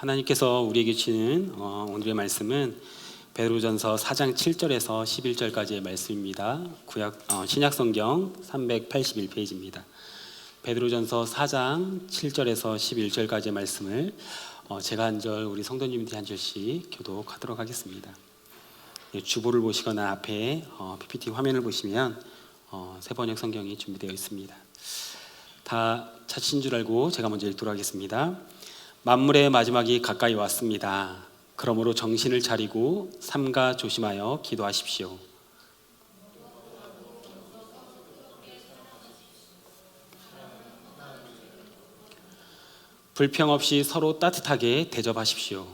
하나님께서 우리에게 주시는 오늘의 말씀은 베드로전서 4장 7절에서 11절까지의 말씀입니다. 신약성경 381페이지입니다. 베드로전서 4장 7절에서 11절까지의 말씀을 제가 한 절, 우리 성도님들이 한 절씩 교독하도록 하겠습니다. 주보를 보시거나 앞에 PPT 화면을 보시면 세번역 성경이 준비되어 있습니다. 다 찾으신 줄 알고 제가 먼저 읽도록 하겠습니다. 만물의 마지막이 가까이 왔습니다. 그러므로 정신을 차리고 삼가 조심하여 기도하십시오. 불평 없이 서로 따뜻하게 대접하십시오.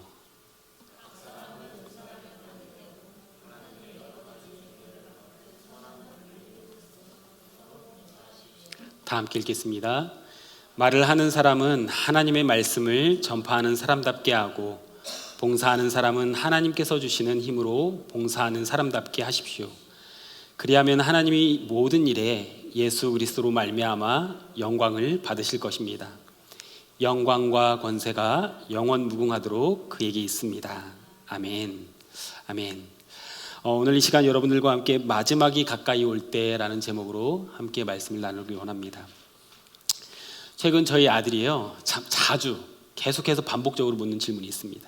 다 함께 읽겠습니다. 말을 하는 사람은 하나님의 말씀을 전파하는 사람답게 하고, 봉사하는 사람은 하나님께서 주시는 힘으로 봉사하는 사람답게 하십시오. 그리하면 하나님이 모든 일에 예수 그리스도로 말미암아 영광을 받으실 것입니다. 영광과 권세가 영원 무궁하도록 그에게 있습니다. 아멘. 아멘. 오늘 이 시간 여러분들과 함께 마지막이 가까이 올 때라는 제목으로 함께 말씀을 나누기 원합니다. 최근 저희 아들이요, 참 자주 계속해서 반복적으로 묻는 질문이 있습니다.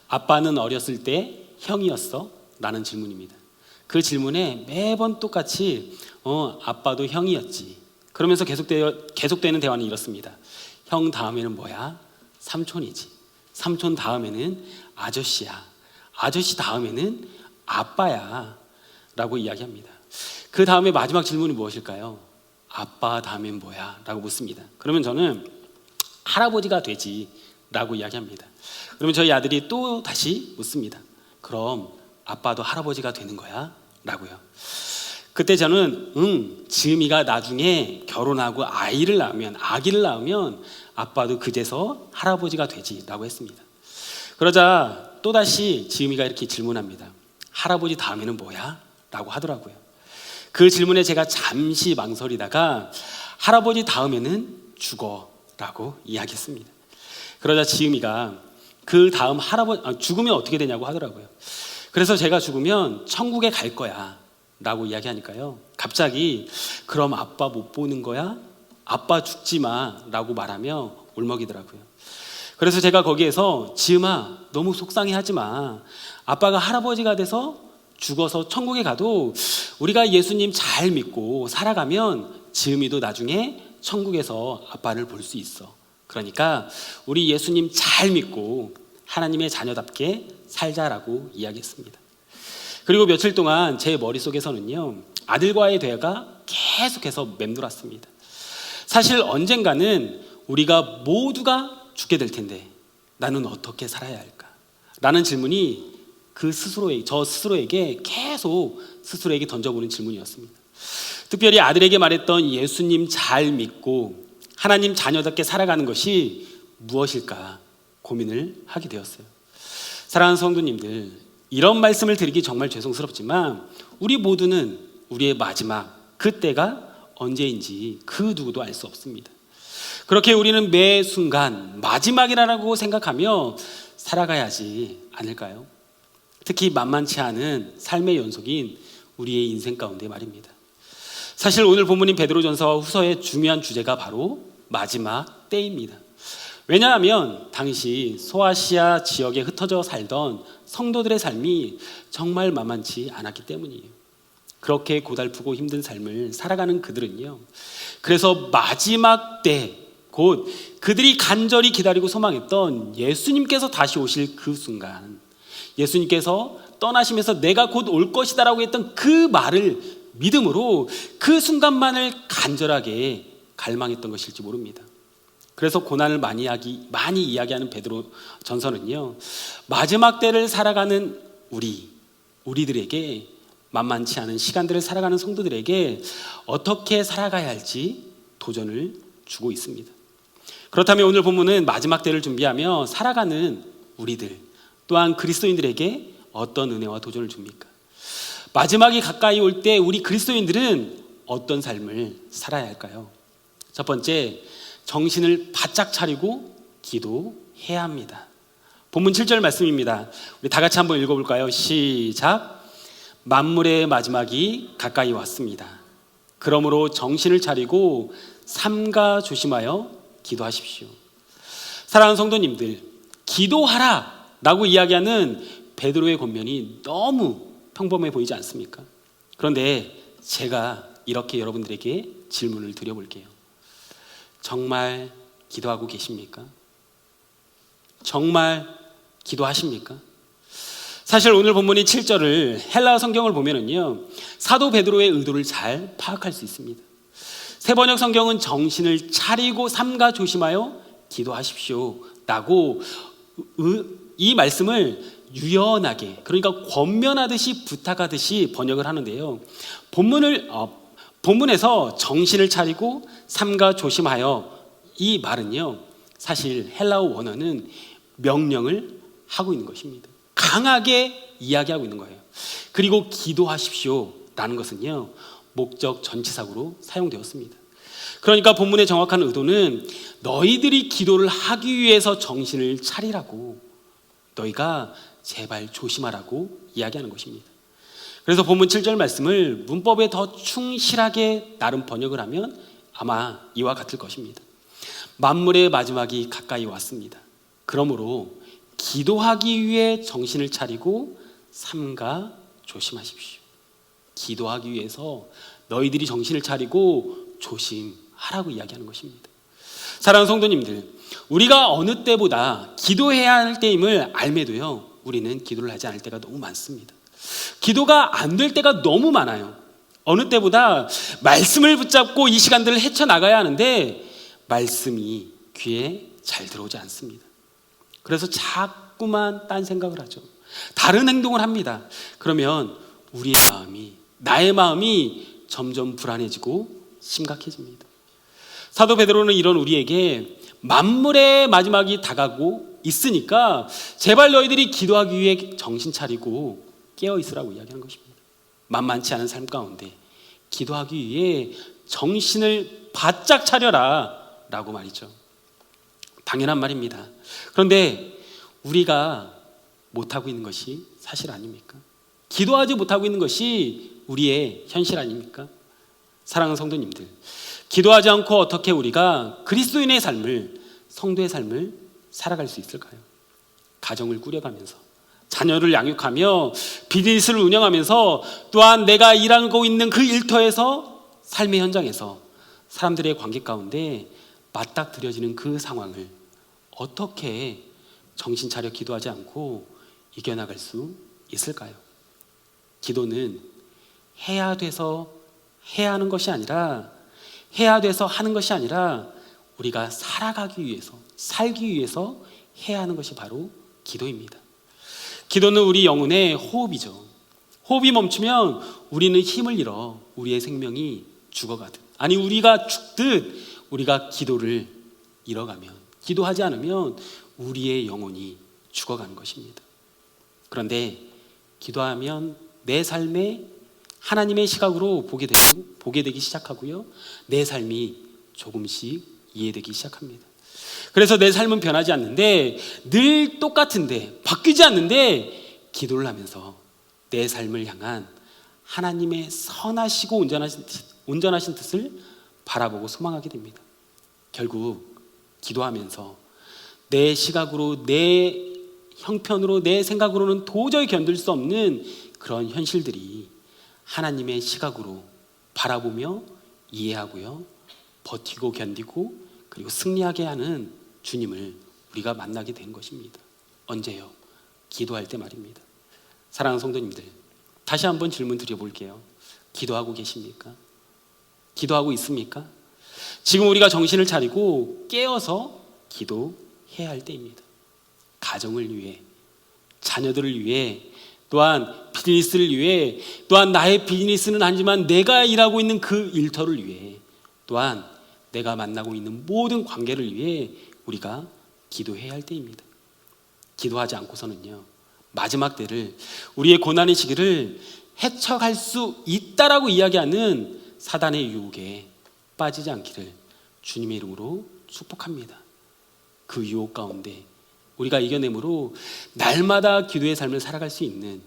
아빠는 어렸을 때 형이었어? 라는 질문입니다. 그 질문에 매번 똑같이 아빠도 형이었지. 그러면서 계속되는 대화는 이렇습니다. 형 다음에는 뭐야? 삼촌이지. 삼촌 다음에는 아저씨야. 아저씨 다음에는 아빠야. 라고 이야기합니다. 그 다음에 마지막 질문이 무엇일까요? 아빠 다음엔 뭐야? 라고 묻습니다. 그러면 저는 할아버지가 되지 라고 이야기합니다. 그러면 저희 아들이 또 다시 묻습니다. 그럼 아빠도 할아버지가 되는 거야? 라고요. 그때 저는 지음이가 나중에 결혼하고 아기를 낳으면 아빠도 그제서 할아버지가 되지 라고 했습니다. 그러자 또다시 지음이가 이렇게 질문합니다. 할아버지 다음에는 뭐야? 라고 하더라고요. 그 질문에 제가 잠시 망설이다가 할아버지 다음에는 죽어 라고 이야기했습니다. 그러자 지음이가 그 다음 죽으면 어떻게 되냐고 하더라고요. 그래서 제가 죽으면 천국에 갈 거야 라고 이야기하니까요, 갑자기 그럼 아빠 못 보는 거야? 아빠 죽지 마 라고 말하며 울먹이더라고요. 그래서 제가 거기에서 지음아 너무 속상해하지 마. 아빠가 할아버지가 돼서 죽어서 천국에 가도 우리가 예수님 잘 믿고 살아가면 지음이도 나중에 천국에서 아빠를 볼 수 있어. 그러니까 우리 예수님 잘 믿고 하나님의 자녀답게 살자라고 이야기했습니다. 그리고 며칠 동안 제 머릿속에서는요, 아들과의 대화가 계속해서 맴돌았습니다. 사실 언젠가는 우리가 모두가 죽게 될 텐데 나는 어떻게 살아야 할까? 라는 질문이 저 스스로에게 계속 스스로에게 던져보는 질문이었습니다. 특별히 아들에게 말했던 예수님 잘 믿고 하나님 자녀답게 살아가는 것이 무엇일까 고민을 하게 되었어요. 사랑하는 성도님들, 이런 말씀을 드리기 정말 죄송스럽지만 우리 모두는 우리의 마지막 그때가 언제인지 그 누구도 알 수 없습니다. 그렇게 우리는 매 순간 마지막이라고 생각하며 살아가야지 않을까요? 특히 만만치 않은 삶의 연속인 우리의 인생 가운데 말입니다. 사실 오늘 본문인 베드로전서 후서의 중요한 주제가 바로 마지막 때입니다. 왜냐하면 당시 소아시아 지역에 흩어져 살던 성도들의 삶이 정말 만만치 않았기 때문이에요. 그렇게 고달프고 힘든 삶을 살아가는 그들은요, 그래서 마지막 때, 곧 그들이 간절히 기다리고 소망했던 예수님께서 다시 오실 그 순간, 예수님께서 떠나시면서 내가 곧 올 것이다 라고 했던 그 말을 믿음으로 그 순간만을 간절하게 갈망했던 것일지 모릅니다. 그래서 고난을 많이 이야기하는 베드로 전서는요, 마지막 때를 살아가는 우리들에게, 만만치 않은 시간들을 살아가는 성도들에게 어떻게 살아가야 할지 도전을 주고 있습니다. 그렇다면 오늘 본문은 마지막 때를 준비하며 살아가는 우리들 또한 그리스도인들에게 어떤 은혜와 도전을 줍니까? 마지막이 가까이 올 때 우리 그리스도인들은 어떤 삶을 살아야 할까요? 첫 번째, 정신을 바짝 차리고 기도해야 합니다. 본문 7절 말씀입니다. 우리 다 같이 한번 읽어볼까요? 시작. 만물의 마지막이 가까이 왔습니다. 그러므로 정신을 차리고 삼가 조심하여 기도하십시오. 사랑하는 성도님들, 기도하라 라고 이야기하는 베드로의 권면이 너무 평범해 보이지 않습니까? 그런데 제가 이렇게 여러분들에게 질문을 드려볼게요. 정말 기도하고 계십니까? 정말 기도하십니까? 사실 오늘 본문인 7절을 헬라어 성경을 보면은요, 사도 베드로의 의도를 잘 파악할 수 있습니다. 새번역 성경은 정신을 차리고 삼가 조심하여 기도하십시오 라고 이 말씀을 유연하게, 그러니까 권면하듯이 부탁하듯이 번역을 하는데요, 본문에서 정신을 차리고 삼가 조심하여 이 말은요, 사실 헬라어 원어는 명령을 하고 있는 것입니다. 강하게 이야기하고 있는 거예요. 그리고 기도하십시오 라는 것은요, 목적 전치사구로 사용되었습니다. 그러니까 본문의 정확한 의도는 너희들이 기도를 하기 위해서 정신을 차리라고, 너희가 제발 조심하라고 이야기하는 것입니다. 그래서 본문 7절 말씀을 문법에 더 충실하게 나름 번역을 하면 아마 이와 같을 것입니다. 만물의 마지막이 가까이 왔습니다. 그러므로 기도하기 위해 정신을 차리고 삼가 조심하십시오. 기도하기 위해서 너희들이 정신을 차리고 조심하라고 이야기하는 것입니다. 사랑하는 성도님들, 우리가 어느 때보다 기도해야 할 때임을 알매도요, 우리는 기도를 하지 않을 때가 너무 많습니다. 기도가 안 될 때가 너무 많아요. 어느 때보다 말씀을 붙잡고 이 시간들을 헤쳐나가야 하는데 말씀이 귀에 잘 들어오지 않습니다. 그래서 자꾸만 딴 생각을 하죠. 다른 행동을 합니다. 그러면 우리의 마음이, 나의 마음이 점점 불안해지고 심각해집니다. 사도 베드로는 이런 우리에게 만물의 마지막이 다가오고 있으니까 제발 너희들이 기도하기 위해 정신 차리고 깨어 있으라고 이야기하는 것입니다. 만만치 않은 삶 가운데 기도하기 위해 정신을 바짝 차려라 라고 말이죠. 당연한 말입니다. 그런데 우리가 못하고 있는 것이 사실 아닙니까? 기도하지 못하고 있는 것이 우리의 현실 아닙니까? 사랑하는 성도님들, 기도하지 않고 어떻게 우리가 그리스도인의 삶을, 성도의 삶을 살아갈 수 있을까요? 가정을 꾸려가면서, 자녀를 양육하며 비즈니스를 운영하면서, 또한 내가 일하고 있는 그 일터에서, 삶의 현장에서 사람들의 관계 가운데 맞닥뜨려지는 그 상황을 어떻게 정신 차려 기도하지 않고 이겨나갈 수 있을까요? 기도는 해야 돼서 해야 하는 것이 아니라, 해야 돼서 하는 것이 아니라 우리가 살아가기 위해서, 살기 위해서 해야 하는 것이 바로 기도입니다. 기도는 우리 영혼의 호흡이죠. 호흡이 멈추면 우리는 힘을 잃어 우리의 생명이 죽어가듯, 아니 우리가 죽듯 우리가 기도를 잃어가면, 기도하지 않으면 우리의 영혼이 죽어가는 것입니다. 그런데 기도하면 내 삶에 하나님의 시각으로 보게 되기 시작하고요, 내 삶이 조금씩 이해되기 시작합니다. 그래서 내 삶은 변하지 않는데, 늘 똑같은데, 바뀌지 않는데 기도를 하면서 내 삶을 향한 하나님의 선하시고 온전하신 뜻을 바라보고 소망하게 됩니다. 결국 기도하면서 내 시각으로, 내 형편으로, 내 생각으로는 도저히 견딜 수 없는 그런 현실들이 하나님의 시각으로 바라보며 이해하고요, 버티고 견디고 그리고 승리하게 하는 주님을 우리가 만나게 된 것입니다. 언제요? 기도할 때 말입니다. 사랑하는 성도님들, 다시 한번 질문 드려볼게요. 기도하고 계십니까? 기도하고 있습니까? 지금 우리가 정신을 차리고 깨어서 기도해야 할 때입니다. 가정을 위해, 자녀들을 위해, 또한 비즈니스를 위해, 또한 나의 비즈니스는 아니지만 내가 일하고 있는 그 일터를 위해, 또한 내가 만나고 있는 모든 관계를 위해 우리가 기도해야 할 때입니다. 기도하지 않고서는요, 마지막 때를, 우리의 고난의 시기를 헤쳐갈 수 있다라고 이야기하는 사단의 유혹에 빠지지 않기를 주님의 이름으로 축복합니다. 그 유혹 가운데 우리가 이겨내므로 날마다 기도의 삶을 살아갈 수 있는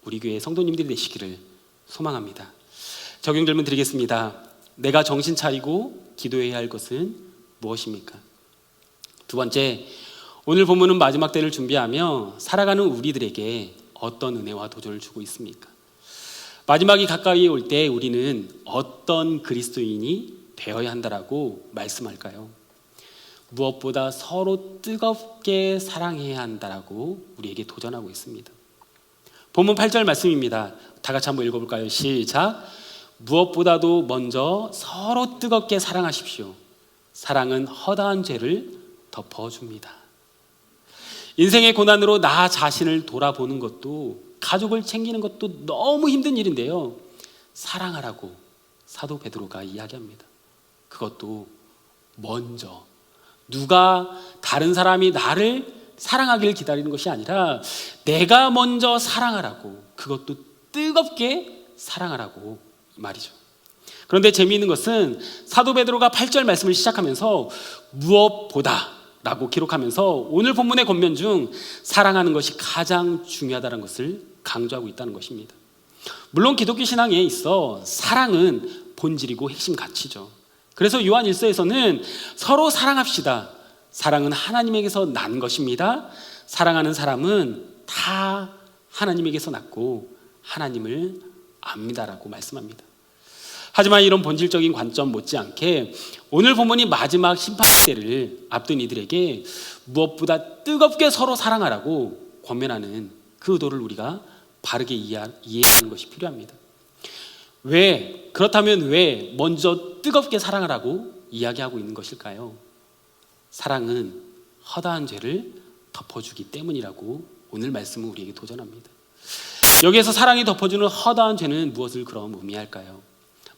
우리 교회 성도님들이 되시기를 소망합니다. 적용 질문 드리겠습니다. 내가 정신 차리고 기도해야 할 것은 무엇입니까? 두 번째, 오늘 본문은 마지막 때를 준비하며 살아가는 우리들에게 어떤 은혜와 도전을 주고 있습니까? 마지막이 가까이 올 때 우리는 어떤 그리스도인이 되어야 한다라고 말씀할까요? 무엇보다 서로 뜨겁게 사랑해야 한다라고 우리에게 도전하고 있습니다. 본문 8절 말씀입니다. 다 같이 한번 읽어볼까요? 시작. 무엇보다도 먼저 서로 뜨겁게 사랑하십시오. 사랑은 허다한 죄를 덮어줍니다. 인생의 고난으로 나 자신을 돌아보는 것도, 가족을 챙기는 것도 너무 힘든 일인데요, 사랑하라고 사도 베드로가 이야기합니다. 그것도 먼저, 누가 다른 사람이 나를 사랑하기를 기다리는 것이 아니라 내가 먼저 사랑하라고, 그것도 뜨겁게 사랑하라고 말이죠. 그런데 재미있는 것은 사도 베드로가 8절 말씀을 시작하면서 무엇보다 라고 기록하면서 오늘 본문의 권면 중 사랑하는 것이 가장 중요하다는 것을 강조하고 있다는 것입니다. 물론 기독교 신앙에 있어 사랑은 본질이고 핵심 가치죠. 그래서 요한 1서에서는 서로 사랑합시다. 사랑은 하나님에게서 난 것입니다. 사랑하는 사람은 다 하나님에게서 났고 하나님을 압니다라고 말씀합니다. 하지만 이런 본질적인 관점 못지않게 오늘 본문이 마지막 심판 때를 앞둔 이들에게 무엇보다 뜨겁게 서로 사랑하라고 권면하는 그 의도를 우리가 바르게 이해하는 것이 필요합니다. 그렇다면 왜 먼저 뜨겁게 사랑하라고 이야기하고 있는 것일까요? 사랑은 허다한 죄를 덮어주기 때문이라고 오늘 말씀은 우리에게 도전합니다. 여기에서 사랑이 덮어주는 허다한 죄는 무엇을 그럼 의미할까요?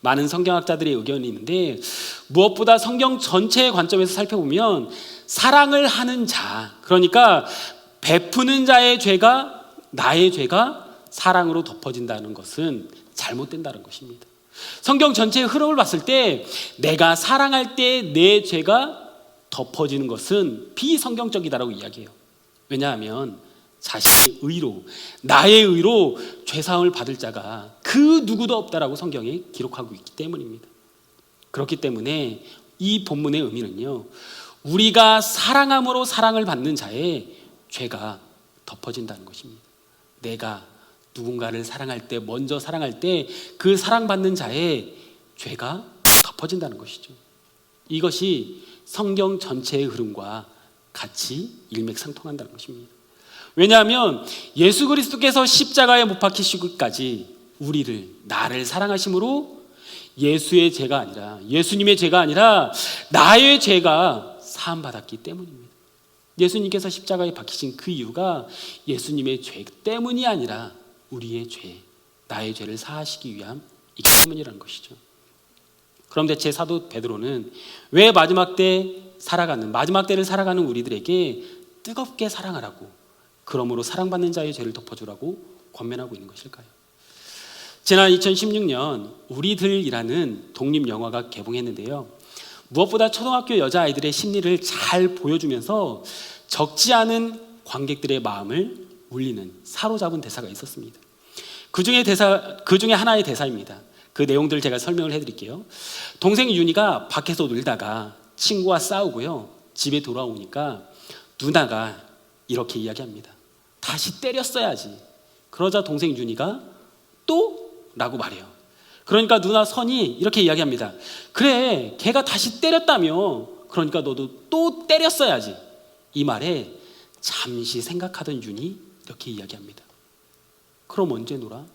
많은 성경학자들의 의견이 있는데 무엇보다 성경 전체의 관점에서 살펴보면 사랑을 하는 자, 그러니까 베푸는 자의 죄가, 나의 죄가 사랑으로 덮어진다는 것은 잘못된다는 것입니다. 성경 전체의 흐름을 봤을 때 내가 사랑할 때 내 죄가 덮어지는 것은 비성경적이다라고 이야기해요. 왜냐하면 자신의 의로, 나의 의로 죄사함을 받을 자가 그 누구도 없다라고 성경에 기록하고 있기 때문입니다. 그렇기 때문에 이 본문의 의미는요, 우리가 사랑함으로 사랑을 받는 자의 죄가 덮어진다는 것입니다. 내가 누군가를 사랑할 때, 먼저 사랑할 때 그 사랑받는 자의 죄가 덮어진다는 것이죠. 이것이 성경 전체의 흐름과 같이 일맥상통한다는 것입니다. 왜냐하면 예수 그리스도께서 십자가에 못 박히시기까지 우리를, 나를 사랑하심으로 예수의 죄가 아니라, 예수님의 죄가 아니라 나의 죄가 사함받았기 때문입니다. 예수님께서 십자가에 박히신 그 이유가 예수님의 죄 때문이 아니라 우리의 죄, 나의 죄를 사하시기 위함이기 때문이라는 것이죠. 그럼 대체 사도 베드로는 왜 마지막 때를 살아가는 우리들에게 뜨겁게 사랑하라고, 그러므로 사랑받는 자의 죄를 덮어주라고 권면하고 있는 것일까요? 지난 2016년 우리들이라는 독립영화가 개봉했는데요, 무엇보다 초등학교 여자아이들의 심리를 잘 보여주면서 적지 않은 관객들의 마음을 울리는, 사로잡은 대사가 있었습니다. 그 중에 하나의 대사입니다. 그 내용들 제가 설명을 해드릴게요. 동생 윤희가 밖에서 놀다가 친구와 싸우고요, 집에 돌아오니까 누나가 이렇게 이야기합니다. 다시 때렸어야지. 그러자 동생 윤희가 또? 라고 말해요. 그러니까 누나 선이 이렇게 이야기합니다. 그래, 걔가 다시 때렸다며. 그러니까 너도 또 때렸어야지. 이 말에 잠시 생각하던 윤희 이렇게 이야기합니다. 그럼 언제 놀아?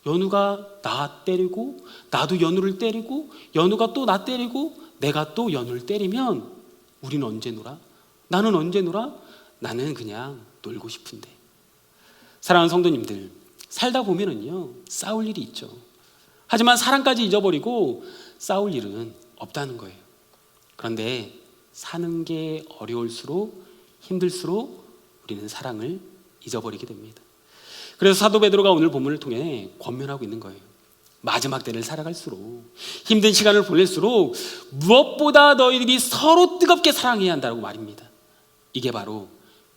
연우가 나 때리고 나도 연우를 때리고 연우가 또 나 때리고 내가 또 연우를 때리면 우리는 언제 놀아? 나는 언제 놀아? 나는 그냥 놀고 싶은데. 사랑하는 성도님들, 살다 보면은요, 싸울 일이 있죠. 하지만 사랑까지 잊어버리고 싸울 일은 없다는 거예요. 그런데 사는 게 어려울수록, 힘들수록 우리는 사랑을 잊어버리게 됩니다. 그래서 사도 베드로가 오늘 본문을 통해 권면하고 있는 거예요. 마지막 때를 살아갈수록, 힘든 시간을 보낼수록 무엇보다 너희들이 서로 뜨겁게 사랑해야 한다고 말입니다. 이게 바로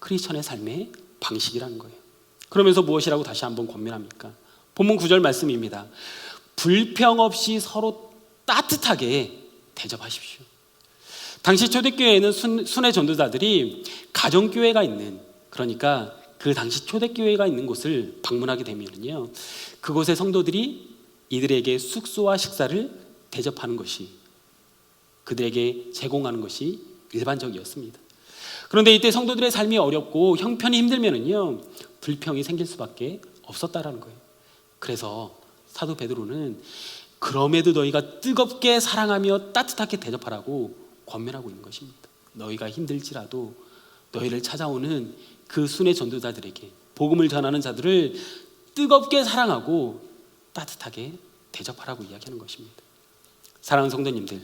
크리스천의 삶의 방식이라는 거예요. 그러면서 무엇이라고 다시 한번 권면합니까? 본문 9절 말씀입니다. 불평 없이 서로 따뜻하게 대접하십시오. 당시 초대교회에는 순회 전도자들이 가정교회가 있는, 그러니까 그 당시 초대교회가 있는 곳을 방문하게 되면요, 그곳의 성도들이 이들에게 숙소와 식사를 대접하는 것이, 그들에게 제공하는 것이 일반적이었습니다. 그런데 이때 성도들의 삶이 어렵고 형편이 힘들면은요, 불평이 생길 수밖에 없었다라는 거예요. 그래서 사도 베드로는 그럼에도 너희가 뜨겁게 사랑하며 따뜻하게 대접하라고 권면하고 있는 것입니다. 너희가 힘들지라도 너희를 찾아오는 그 순회 전도자들에게, 복음을 전하는 자들을 뜨겁게 사랑하고 따뜻하게 대접하라고 이야기하는 것입니다. 사랑하는 성도님들,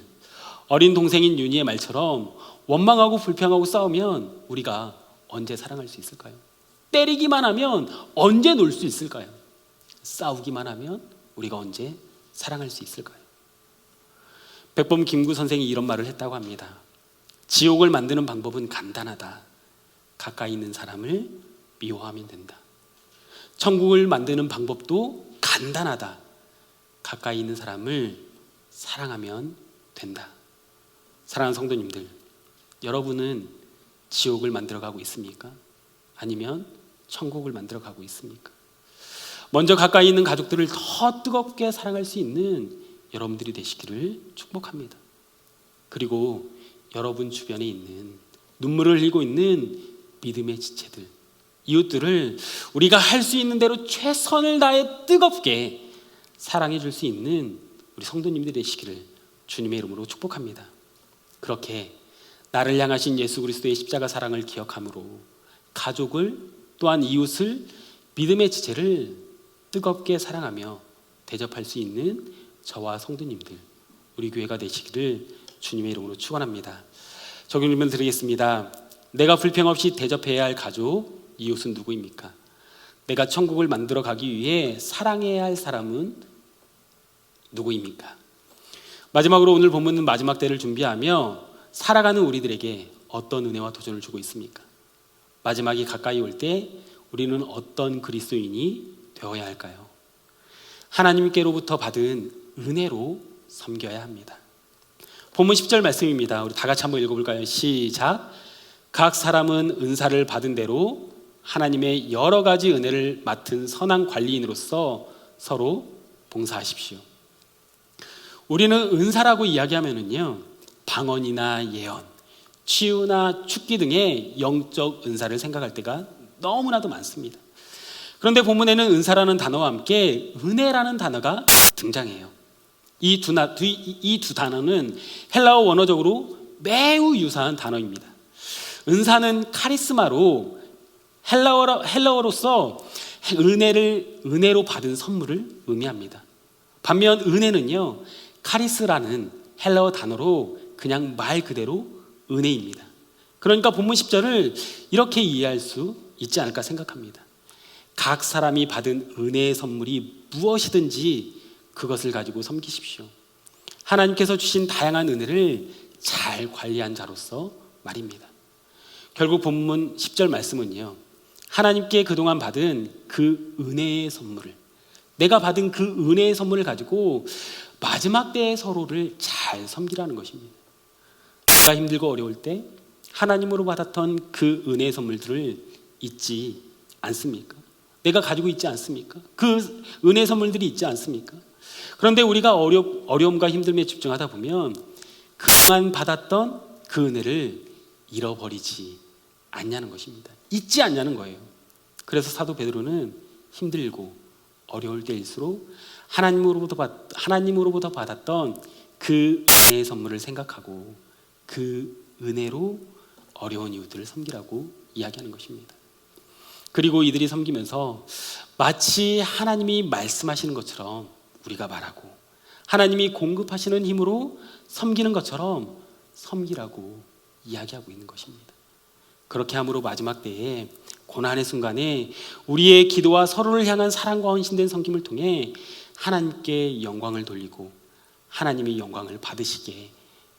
어린 동생인 윤희의 말처럼 원망하고 불평하고 싸우면 우리가 언제 사랑할 수 있을까요? 때리기만 하면 언제 놀 수 있을까요? 싸우기만 하면 우리가 언제 사랑할 수 있을까요? 백범 김구 선생이 이런 말을 했다고 합니다. 지옥을 만드는 방법은 간단하다. 가까이 있는 사람을 미워하면 된다. 천국을 만드는 방법도 간단하다. 가까이 있는 사람을 사랑하면 된다. 사랑하는 성도님들, 여러분은 지옥을 만들어가고 있습니까? 아니면 천국을 만들어가고 있습니까? 먼저 가까이 있는 가족들을 더 뜨겁게 사랑할 수 있는 여러분들이 되시기를 축복합니다. 그리고 여러분 주변에 있는, 눈물을 흘리고 있는 믿음의 지체들, 이웃들을 우리가 할 수 있는 대로 최선을 다해 뜨겁게 사랑해 줄 수 있는 우리 성도님들이 되시기를 주님의 이름으로 축복합니다. 그렇게 나를 향하신 예수 그리스도의 십자가 사랑을 기억함으로 가족을, 또한 이웃을, 믿음의 지체를 뜨겁게 사랑하며 대접할 수 있는 저와 성도님들, 우리 교회가 되시기를 주님의 이름으로 축원합니다. 적용질문 드리겠습니다. 내가 불평 없이 대접해야 할 가족, 이웃은 누구입니까? 내가 천국을 만들어 가기 위해 사랑해야 할 사람은 누구입니까? 마지막으로 오늘 본문은 마지막 때를 준비하며 살아가는 우리들에게 어떤 은혜와 도전을 주고 있습니까? 마지막이 가까이 올 때 우리는 어떤 그리스도인이 되어야 할까요? 하나님께로부터 받은 은혜로 섬겨야 합니다. 본문 10절 말씀입니다. 우리 다 같이 한번 읽어볼까요? 시작. 각 사람은 은사를 받은 대로 하나님의 여러 가지 은혜를 맡은 선한 관리인으로서 서로 봉사하십시오. 우리는 은사라고 이야기하면은요, 방언이나 예언, 치유나 축기 등의 영적 은사를 생각할 때가 너무나도 많습니다. 그런데 본문에는 은사라는 단어와 함께 은혜라는 단어가 등장해요. 이 두 단어는 헬라어 원어적으로 매우 유사한 단어입니다. 은사는 카리스마로 헬라어로서 은혜로 받은 선물을 의미합니다. 반면 은혜는요, 카리스라는 헬라어 단어로 그냥 말 그대로 은혜입니다. 그러니까 본문 10절을 이렇게 이해할 수 있지 않을까 생각합니다. 각 사람이 받은 은혜의 선물이 무엇이든지 그것을 가지고 섬기십시오. 하나님께서 주신 다양한 은혜를 잘 관리한 자로서 말입니다. 결국 본문 10절 말씀은요, 하나님께 그동안 받은 그 은혜의 선물을, 내가 받은 그 은혜의 선물을 가지고 마지막 때의 서로를 잘 섬기라는 것입니다. 내가 힘들고 어려울 때 하나님으로 받았던 그 은혜의 선물들을 잊지 않습니까? 내가 가지고 있지 않습니까? 그 은혜의 선물들이 있지 않습니까? 그런데 우리가 어려움과 힘듦에 집중하다 보면 그동안 받았던 그 은혜를 잃어버리지 않냐는 것입니다. 잊지 않냐는 거예요. 그래서 사도 베드로는 힘들고 어려울 때일수록 하나님으로부터 받았던 그 은혜의 선물을 생각하고 그 은혜로 어려운 이웃들을 섬기라고 이야기하는 것입니다. 그리고 이들이 섬기면서 마치 하나님이 말씀하시는 것처럼 우리가 말하고 하나님이 공급하시는 힘으로 섬기는 것처럼 섬기라고 이야기하고 있는 것입니다. 그렇게 함으로 마지막 때에 고난의 순간에 우리의 기도와 서로를 향한 사랑과 헌신된 섬김을 통해 하나님께 영광을 돌리고 하나님의 영광을 받으시게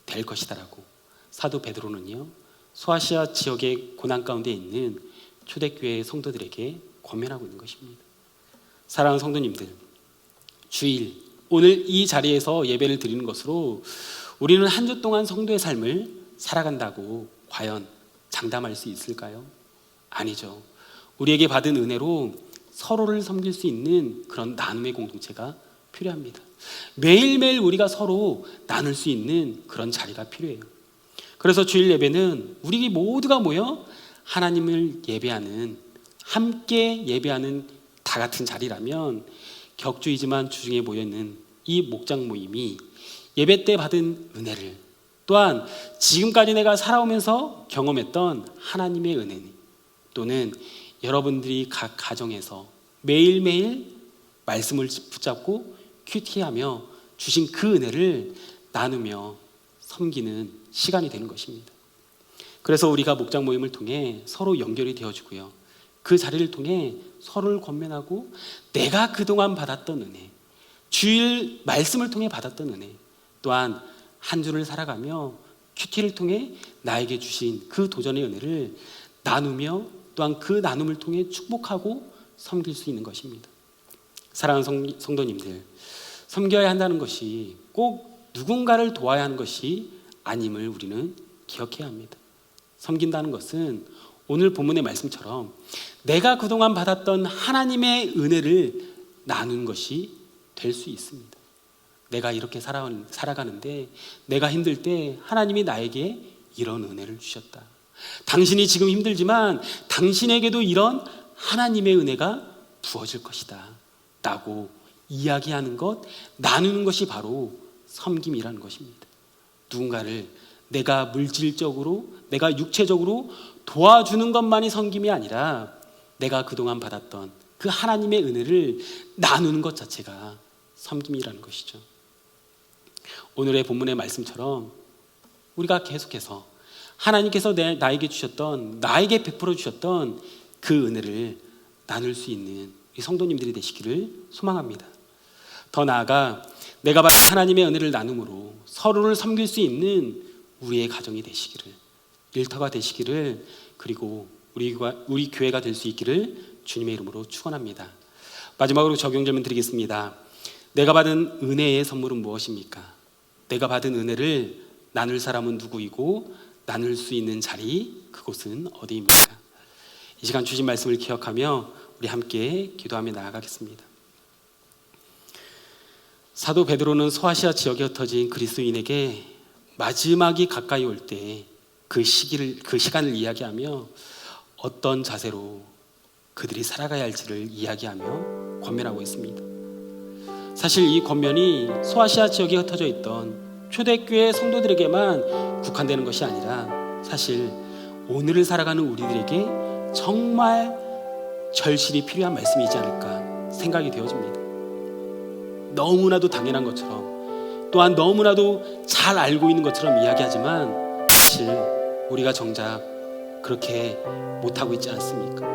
될 것이다라고 사도 베드로는요, 소아시아 지역의 고난 가운데 있는 초대교회 성도들에게 권면하고 있는 것입니다. 사랑하는 성도님들, 주일 오늘 이 자리에서 예배를 드리는 것으로 우리는 한 주 동안 성도의 삶을 살아간다고 과연 장담할 수 있을까요? 아니죠. 우리에게 받은 은혜로 서로를 섬길 수 있는 그런 나눔의 공동체가 필요합니다. 매일매일 우리가 서로 나눌 수 있는 그런 자리가 필요해요. 그래서 주일 예배는 우리 모두가 모여 하나님을 예배하는, 함께 예배하는 다 같은 자리라면, 격주이지만 주중에 모여있는 이 목장 모임이 예배 때 받은 은혜를, 또한 지금까지 내가 살아오면서 경험했던 하나님의 은혜, 또는 여러분들이 각 가정에서 매일매일 말씀을 붙잡고 큐티하며 주신 그 은혜를 나누며 섬기는 시간이 되는 것입니다. 그래서 우리가 목장 모임을 통해 서로 연결이 되어주고요, 그 자리를 통해 서로를 권면하고 내가 그동안 받았던 은혜, 주일 말씀을 통해 받았던 은혜, 또한 한 주를 살아가며 큐티를 통해 나에게 주신 그 도전의 은혜를 나누며, 또한 그 나눔을 통해 축복하고 섬길 수 있는 것입니다. 사랑하는 성도님들, 섬겨야 한다는 것이 꼭 누군가를 도와야 하는 것이 아님을 우리는 기억해야 합니다. 섬긴다는 것은 오늘 본문의 말씀처럼 내가 그동안 받았던 하나님의 은혜를 나누는 것이 될 수 있습니다. 내가 이렇게 살아가는데 내가 힘들 때 하나님이 나에게 이런 은혜를 주셨다. 당신이 지금 힘들지만 당신에게도 이런 하나님의 은혜가 부어질 것이다 라고 이야기하는 것, 나누는 것이 바로 섬김이라는 것입니다. 누군가를 내가 물질적으로, 내가 육체적으로 도와주는 것만이 섬김이 아니라 내가 그동안 받았던 그 하나님의 은혜를 나누는 것 자체가 섬김이라는 것이죠. 오늘의 본문의 말씀처럼 우리가 계속해서 하나님께서 나에게 주셨던, 나에게 베풀어 주셨던 그 은혜를 나눌 수 있는 이 성도님들이 되시기를 소망합니다. 더 나아가 내가 받은 하나님의 은혜를 나눔으로 서로를 섬길 수 있는 우리의 가정이 되시기를, 일터가 되시기를, 그리고 우리 교회가 될 수 있기를 주님의 이름으로 축원합니다. 마지막으로 적용 질문 드리겠습니다. 내가 받은 은혜의 선물은 무엇입니까? 내가 받은 은혜를 나눌 사람은 누구이고 나눌 수 있는 자리, 그곳은 어디입니까? 이 시간 주신 말씀을 기억하며 우리 함께 기도하며 나아가겠습니다. 사도 베드로는 소아시아 지역에 흩어진 그리스도인에게 마지막이 가까이 올 때 그 시간을 이야기하며 어떤 자세로 그들이 살아가야 할지를 이야기하며 권면하고 있습니다. 사실 이 권면이 소아시아 지역에 흩어져 있던 초대교회 성도들에게만 국한되는 것이 아니라 사실 오늘을 살아가는 우리들에게 정말 절실히 필요한 말씀이지 않을까 생각이 되어집니다. 너무나도 당연한 것처럼, 또한 너무나도 잘 알고 있는 것처럼 이야기하지만 사실 우리가 정작 그렇게 못하고 있지 않습니까?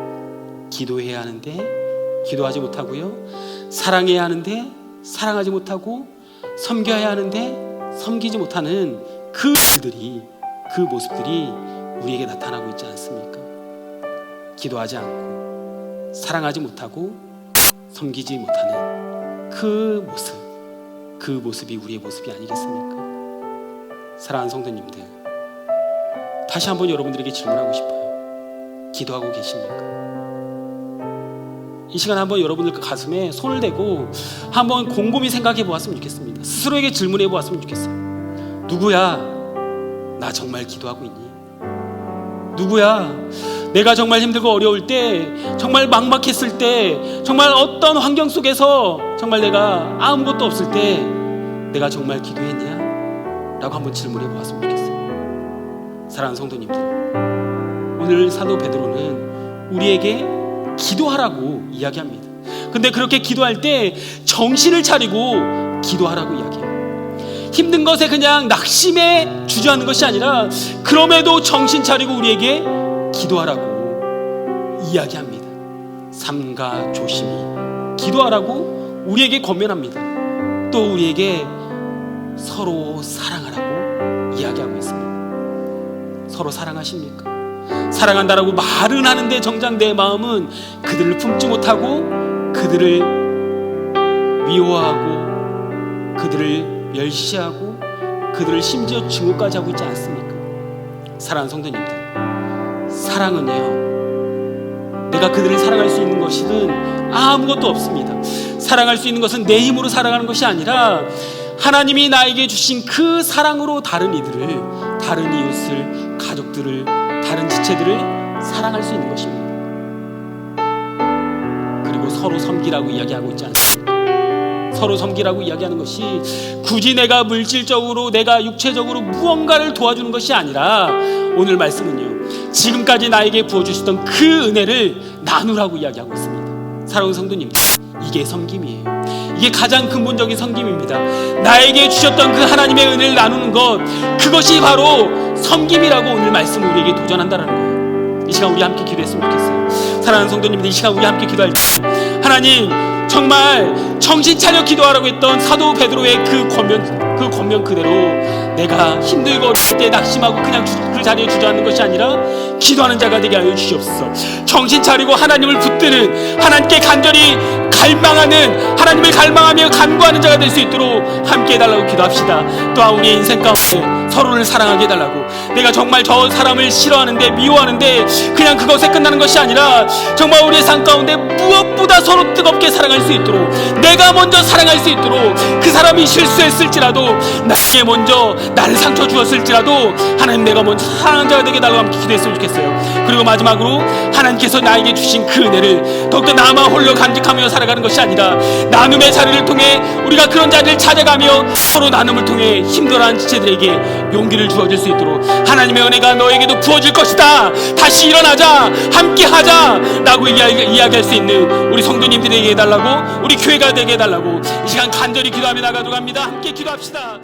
기도해야 하는데 기도하지 못하고요, 사랑해야 하는데 사랑하지 못하고, 섬겨야 하는데 섬기지 못하는 그 일들이, 그 모습들이 우리에게 나타나고 있지 않습니까? 기도하지 않고 사랑하지 못하고 섬기지 못하는 그 모습이 우리의 모습이 아니겠습니까? 사랑하는 성도님들, 다시 한번 여러분들에게 질문하고 싶어요. 기도하고 계십니까? 이 시간 한번 여러분들 그 가슴에 손을 대고 한번 곰곰이 생각해 보았으면 좋겠습니다. 스스로에게 질문해 보았으면 좋겠어요. 누구야? 나 정말 기도하고 있니? 누구야? 내가 정말 힘들고 어려울 때, 정말 막막했을 때, 정말 어떤 환경 속에서 정말 내가 아무것도 없을 때 내가 정말 기도했냐? 라고 한번 질문해 보았으면 좋겠어요. 사랑하는 성도님들, 오늘 사도 베드로는 우리에게 기도하라고 이야기합니다. 근데 그렇게 기도할 때 정신을 차리고 기도하라고 이야기해요. 힘든 것에 그냥 낙심에 주저하는 것이 아니라 그럼에도 정신 차리고 우리에게 기도하라고 이야기합니다. 삼가 조심히 기도하라고 우리에게 권면합니다. 또 우리에게 서로 사랑하라고 이야기하고 있습니다. 서로 사랑하십니까? 사랑한다라고 말은 하는데 정작 내 마음은 그들을 품지 못하고 그들을 미워하고 그들을 멸시하고 그들을 심지어 증오까지 하고 있지 않습니까? 사랑하는 성도님들, 사랑은요, 내가 그들을 사랑할 수 있는 것이든 아무것도 없습니다. 사랑할 수 있는 것은 내 힘으로 사랑하는 것이 아니라 하나님이 나에게 주신 그 사랑으로 다른 이들을, 다른 이웃을, 가족들을, 다른 지체들을 사랑할 수 있는 것입니다. 그리고 서로 섬기라고 이야기하고 있지 않습니까? 서로 섬기라고 이야기하는 것이 굳이 내가 물질적으로, 내가 육체적으로 무언가를 도와주는 것이 아니라 오늘 말씀은요, 지금까지 나에게 부어주셨던 그 은혜를 나누라고 이야기하고 있습니다. 사랑하는 성도님들, 이게 섬김이에요. 이게 가장 근본적인 섬김입니다. 나에게 주셨던 그 하나님의 은혜를 나누는 것, 그것이 바로 섬김이라고 오늘 말씀은 우리에게 도전한다는 거예요. 이 시간 우리 함께 기도했으면 좋겠어요. 사랑하는 성도님들, 이 시간 우리 함께 기도할 때 하나님, 정말 정신 차려 기도하라고 했던 사도 베드로의 그 권면 그대로 내가 힘들고 어려울 때 낙심하고 그냥 그 자리에 주저앉는 것이 아니라 기도하는 자가 되게 하여 주시옵소서. 정신 차리고 하나님을 붙드는, 하나님께 간절히 갈망하는, 하나님을 갈망하며 간구하는 자가 될 수 있도록 함께 해달라고 기도합시다. 또한 우리의 인생 가운데 서로를 사랑하게 해달라고, 내가 정말 저 사람을 싫어하는데, 미워하는데 그냥 그것에 끝나는 것이 아니라 정말 우리의 삶 가운데 무엇보다 서로 뜨겁게 사랑할 수 있도록, 내가 먼저 사랑할 수 있도록, 그 사람이 실수했을지라도, 나에게 먼저 나를 상처 주었을지라도 하나님, 내가 먼저 사랑하는 자가 되게 해달라고 함께 기도했으면 좋겠어요. 그리고 마지막으로 하나님께서 나에게 주신 그 은혜를 더욱더 나만 홀로 간직하며 살아가는 것이 아니라 나눔의 자리를 통해 우리가 그런 자리를 찾아가며 서로 나눔을 통해 힘들어하는 지체들에게 용기를 주어줄 수 있도록 하나님의 은혜가 너에게도 부어질 것이다, 다시 일어나자, 함께하자 라고 이야기할 수 있는 우리 성도님들에게 해달라고, 우리 교회가 되게 해달라고 이 시간 간절히 기도하며 나가도록 합니다. 함께 기도합시다.